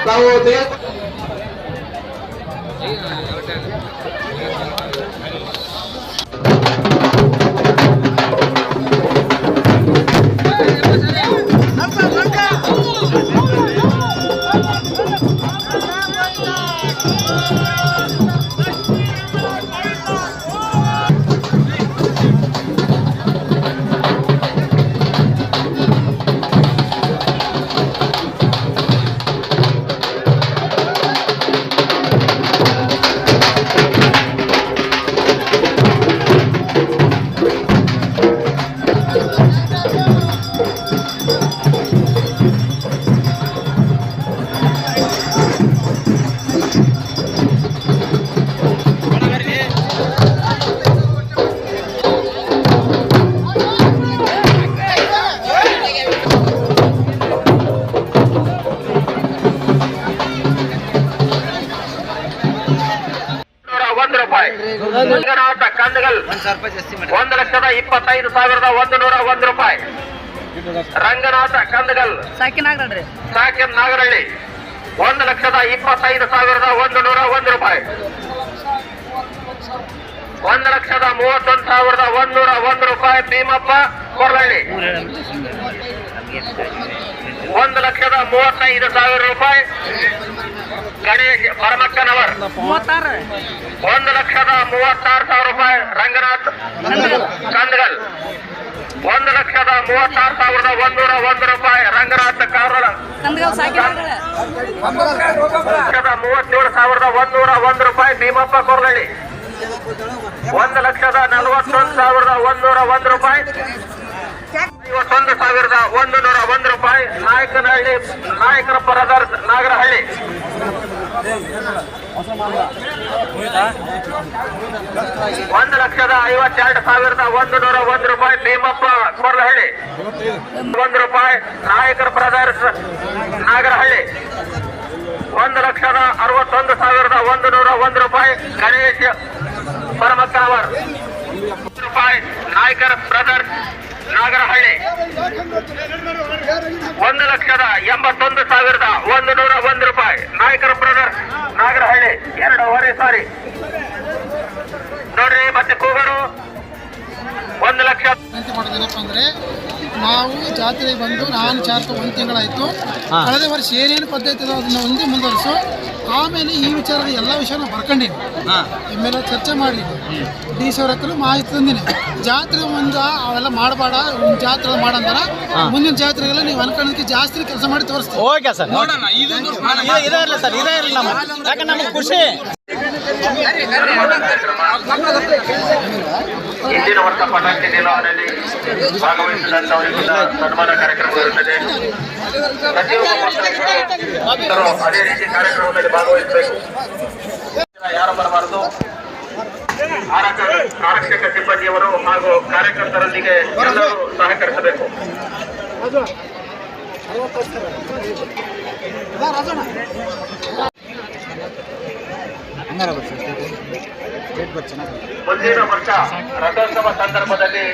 ತಾವು ರಂಗನಾಥ ಕಂದಗಲ್ 1,25,101 ರೂಪಾಯಿ. ರಂಗನಾಥ ಕಂದಗಲ್ ಸಾಕಿನ್ ನಾಗರಹಳ್ಳಿ 1,25,101 ರೂಪಾಯಿ. 1,31,101 ರೂಪಾಯಿ. ಭೀಮಪ್ಪ ಕೊರ್ಲಹಳ್ಳಿ 1,35,000 ರೂಪಾಯಿ. ಗಣೇಶ್ ಪರಮಕ್ಕನವರ್ 1,36,000 ರೂಪಾಯಿ. ರಂಗನಾಥ್ ಕಂದಗಲ್ 1,36,101 ರೂಪಾಯಿ. ರಂಗನಾಥ್ ಕಾರಳ 1,37,101 ರೂಪಾಯಿ. ಭೀಮಪ್ಪ ಕೊರ್ಲಹಳ್ಳಿ 1,41,101 ರೂಪಾಯಿ. 51,101 ರೂಪಾಯಿ. ನಾಯಕನಹಳ್ಳಿ ನಾಯಕರ ಬ್ರದರ್ಸ್ ನಾಗರಹಳ್ಳಿ 1,52,101 ರೂಪಾಯಿ. ಭೀಮಪ್ಪ ಕೊರ್ಲಹಳ್ಳಿ 1 ರೂಪಾಯಿ. ನಾಯಕರ ಬ್ರದರ್ಸ್ ನಾಗರಹಳ್ಳಿ 1,61,101 ರೂಪಾಯಿ. ಗಣೇಶ್ ಪರಮಕ್ಕನವರ್ ರೂಪಾಯಿ. ನಾಯಕರ ಬ್ರದರ್ಸ್ ನಾಗರಹಳ್ಳಿ 1,81,101 ರೂಪಾಯಿ. ನಾಯಕರ ಬ್ರದರ್ಸ್ ನಾಗರಹಳ್ಳಿ 2.5 ಸಾರಿ ನೋಡ್ರಿ. ಮತ್ತೆ ಕೂಗರು 1 ಲಕ್ಷ ಮಾಡೋದೇನಪ್ಪ ಅಂದ್ರೆ, ನಾವು ಜಾತ್ರೆಗೆ ಬಂದು ನಾನು ಚಾರ್ತ 1 ತಿಂಗಳಾಯಿತು. ಕಳೆದ ವರ್ಷ ಏನೇನು ಪದ್ಧತಿ ಇದೆ ಅದನ್ನು ಒಂದೇ ಮುಂದುವರಿಸು. ಆಮೇಲೆ ಈ ವಿಚಾರದ ಎಲ್ಲ ವಿಷಯನ ಬರ್ಕೊಂಡಿನಿ. ನಿಮ್ಮೆಲ್ಲ ಚರ್ಚೆ ಮಾಡಿ ಡಿ ಸಿ ಅವ್ರ ಹತ್ರ ಮಾಹಿತಿ ತಂದಿನಿ. ಜಾತ್ರೆ ಒಂದು ಅವೆಲ್ಲ ಮಾಡಬೇಡ, ಜಾತ್ರೆ ಮಾಡಂತಾರ. ಮುಂದಿನ ಜಾತ್ರೆಗೆಲ್ಲ ನೀವು ಅನ್ಕೊಳ್ಳೋದಕ್ಕೆ ಜಾಸ್ತಿ ಕೆಲಸ ಮಾಡಿ ತೋರಿಸ್ತೀವಿ. ಓಕೆ ಸರ್, ನೋಡೋಣ. ಇದೇ ಇರಲಿ ಸರ್, ಇದೇ ಇರಲಿ ನಮ್ಮ, ಯಾಕಂದ್ರೆ ನಮಗೆ ಖುಷಿ. ಇಂದಿನ ವರ್ಷ ಪಟಾಕಿ ನಿಲುವಲ್ಲಿ ಭಾಗವಹಿಸಿದಂತವರಿಗೂ ಸನ್ಮಾನ ಕಾರ್ಯಕ್ರಮ ಇರುತ್ತದೆ. ಪ್ರತಿಯೊಬ್ಬರು ಅದೇ ರೀತಿ ಕಾರ್ಯಕ್ರಮದಲ್ಲಿ ಭಾಗವಹಿಸಬೇಕು. ಯಾರು ಬರಬಾರದು. ಆರಕ್ಷಕ ಸಿಬ್ಬಂದಿಯವರು ಹಾಗೂ ಕಾರ್ಯಕರ್ತರೊಂದಿಗೆ ಎಲ್ಲರೂ ಸಹಕರಿಸಬೇಕು. ಮುಂದಿನ ವರ್ಷ ರಥೋತ್ಸವ ಸಂದರ್ಭದಲ್ಲಿ